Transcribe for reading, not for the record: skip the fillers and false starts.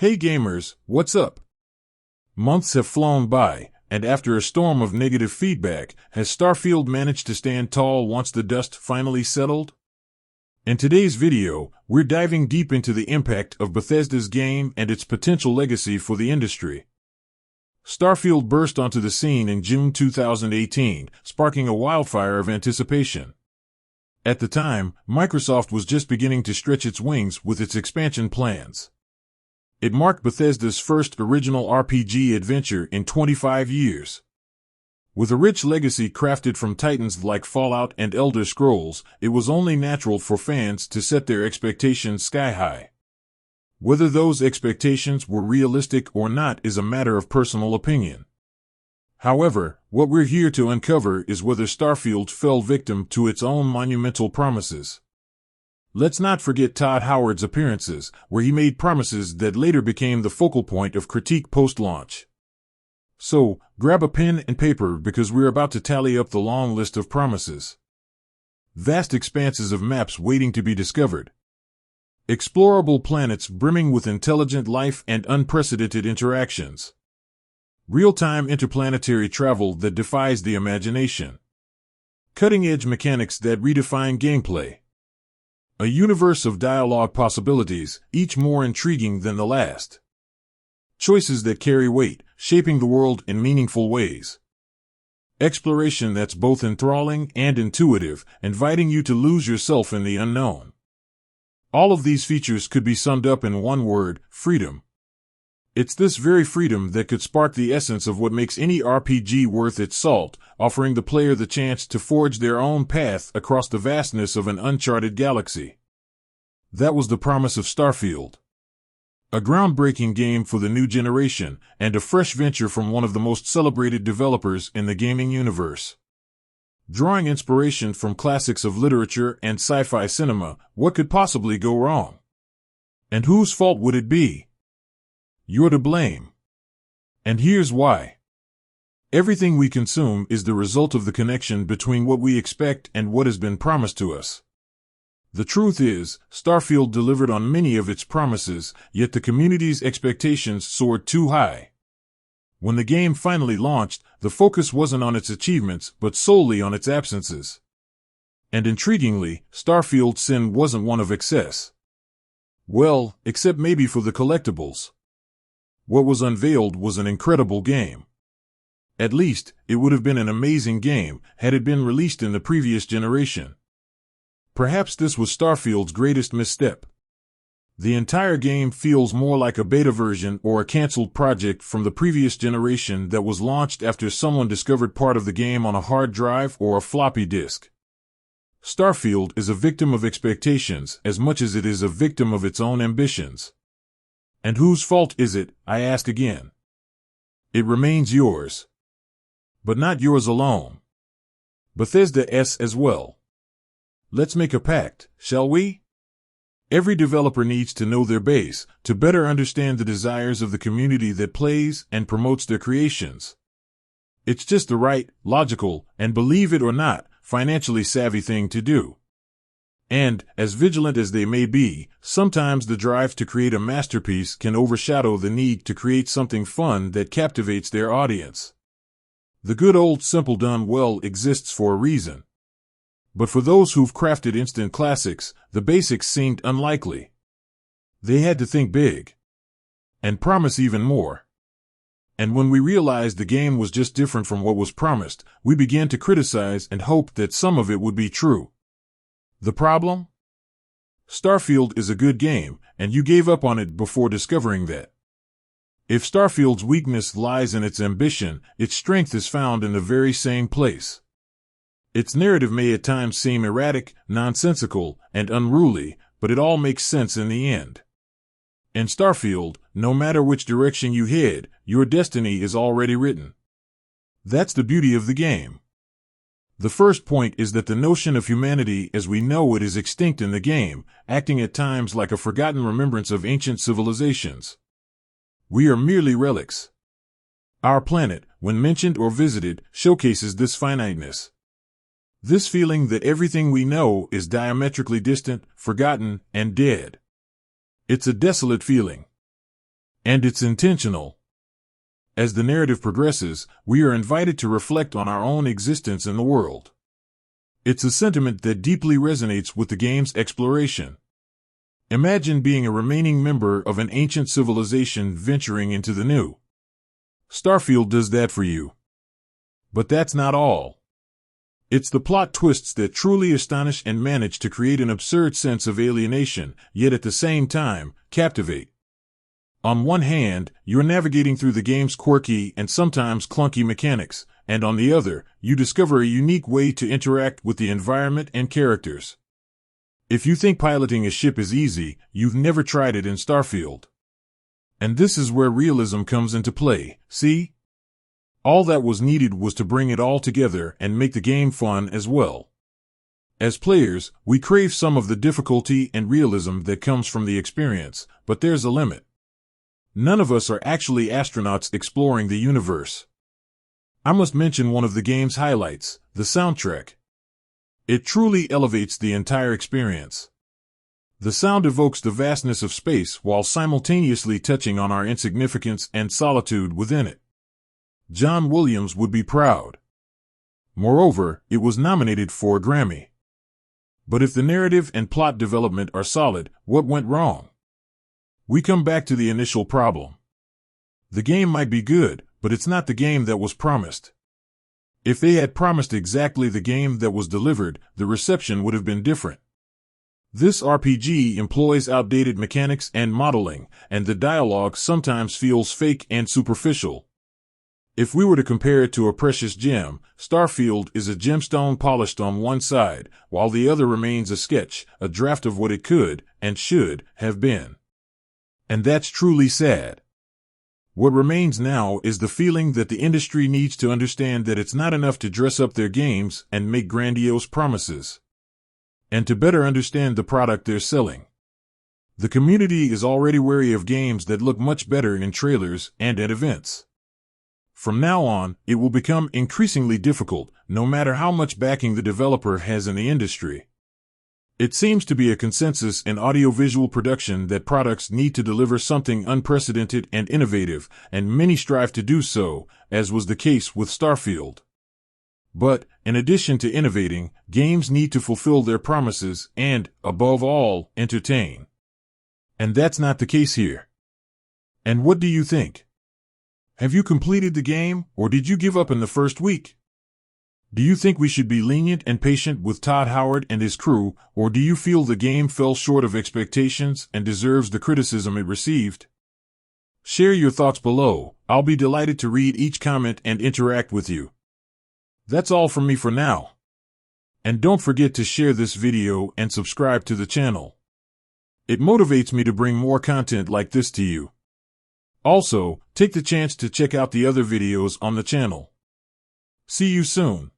Hey gamers, what's up? Months have flown by, and after a storm of negative feedback, has Starfield managed to stand tall once the dust finally settled? In today's video, we're diving deep into the impact of Bethesda's game and its potential legacy for the industry. Starfield burst onto the scene in June 2018, sparking a wildfire of anticipation. At the time, Microsoft was just beginning to stretch its wings with its expansion plans. It marked Bethesda's first original RPG adventure in 25 years. With a rich legacy crafted from titans like Fallout and Elder Scrolls, it was only natural for fans to set their expectations sky high. Whether those expectations were realistic or not is a matter of personal opinion. However, what we're here to uncover is whether Starfield fell victim to its own monumental promises. Let's not forget Todd Howard's appearances, where he made promises that later became the focal point of critique post-launch. So, grab a pen and paper because we're about to tally up the long list of promises. Vast expanses of maps waiting to be discovered. Explorable planets brimming with intelligent life and unprecedented interactions. Real-time interplanetary travel that defies the imagination. Cutting-edge mechanics that redefine gameplay. A universe of dialogue possibilities, each more intriguing than the last. Choices that carry weight, shaping the world in meaningful ways. Exploration that's both enthralling and intuitive, inviting you to lose yourself in the unknown. All of these features could be summed up in one word: freedom. It's this very freedom that could spark the essence of what makes any RPG worth its salt, offering the player the chance to forge their own path across the vastness of an uncharted galaxy. That was the promise of Starfield. A groundbreaking game for the new generation, and a fresh venture from one of the most celebrated developers in the gaming universe. Drawing inspiration from classics of literature and sci-fi cinema, what could possibly go wrong? And whose fault would it be? You're to blame. And here's why. Everything we consume is the result of the connection between what we expect and what has been promised to us. The truth is, Starfield delivered on many of its promises, yet the community's expectations soared too high. When the game finally launched, the focus wasn't on its achievements, but solely on its absences. And intriguingly, Starfield's sin wasn't one of excess. Well, except maybe for the collectibles. What was unveiled was an incredible game. At least, it would have been an amazing game had it been released in the previous generation. Perhaps this was Starfield's greatest misstep. The entire game feels more like a beta version or a cancelled project from the previous generation that was launched after someone discovered part of the game on a hard drive or a floppy disk. Starfield is a victim of expectations as much as it is a victim of its own ambitions. And whose fault is it, I ask again? It remains yours. But not yours alone. Bethesda's as well. Let's make a pact, shall we? Every developer needs to know their base, to better understand the desires of the community that plays and promotes their creations. It's just the right, logical, and believe it or not, financially savvy thing to do. And, as vigilant as they may be, sometimes the drive to create a masterpiece can overshadow the need to create something fun that captivates their audience. The good old simple done well exists for a reason. But for those who've crafted instant classics, the basics seemed unlikely. They had to think big. And promise even more. And when we realized the game was just different from what was promised, we began to criticize and hope that some of it would be true. The problem? Starfield is a good game, and you gave up on it before discovering that. If Starfield's weakness lies in its ambition, its strength is found in the very same place. Its narrative may at times seem erratic, nonsensical, and unruly, but it all makes sense in the end. In Starfield, no matter which direction you head, your destiny is already written. That's the beauty of the game. The first point is that the notion of humanity as we know it is extinct in the game, acting at times like a forgotten remembrance of ancient civilizations. We are merely relics. Our planet, when mentioned or visited, showcases this finiteness. This feeling that everything we know is diametrically distant, forgotten, and dead. It's a desolate feeling. And it's intentional. As the narrative progresses, we are invited to reflect on our own existence in the world. It's a sentiment that deeply resonates with the game's exploration. Imagine being a remaining member of an ancient civilization venturing into the new. Starfield does that for you. But that's not all. It's the plot twists that truly astonish and manage to create an absurd sense of alienation, yet at the same time, captivate. On one hand, you're navigating through the game's quirky and sometimes clunky mechanics, and on the other, you discover a unique way to interact with the environment and characters. If you think piloting a ship is easy, you've never tried it in Starfield. And this is where realism comes into play, see? All that was needed was to bring it all together and make the game fun as well. As players, we crave some of the difficulty and realism that comes from the experience, but there's a limit. None of us are actually astronauts exploring the universe. I must mention one of the game's highlights, the soundtrack. It truly elevates the entire experience. The sound evokes the vastness of space while simultaneously touching on our insignificance and solitude within it. John Williams would be proud. Moreover, it was nominated for a Grammy. But if the narrative and plot development are solid, what went wrong? We come back to the initial problem. The game might be good, but it's not the game that was promised. If they had promised exactly the game that was delivered, the reception would have been different. This RPG employs outdated mechanics and modeling, and the dialogue sometimes feels fake and superficial. If we were to compare it to a precious gem, Starfield is a gemstone polished on one side, while the other remains a sketch, a draft of what it could and should have been. And that's truly sad. What remains now is the feeling that the industry needs to understand that it's not enough to dress up their games and make grandiose promises, and to better understand the product they're selling. The community is already wary of games that look much better in trailers and at events. From now on, it will become increasingly difficult, no matter how much backing the developer has in the industry. It seems to be a consensus in audiovisual production that products need to deliver something unprecedented and innovative, and many strive to do so, as was the case with Starfield. But, in addition to innovating, games need to fulfill their promises and, above all, entertain. And that's not the case here. And what do you think? Have you completed the game, or did you give up in the first week? Do you think we should be lenient and patient with Todd Howard and his crew, or do you feel the game fell short of expectations and deserves the criticism it received? Share your thoughts below. I'll be delighted to read each comment and interact with you. That's all from me for now. And don't forget to share this video and subscribe to the channel. It motivates me to bring more content like this to you. Also, take the chance to check out the other videos on the channel. See you soon.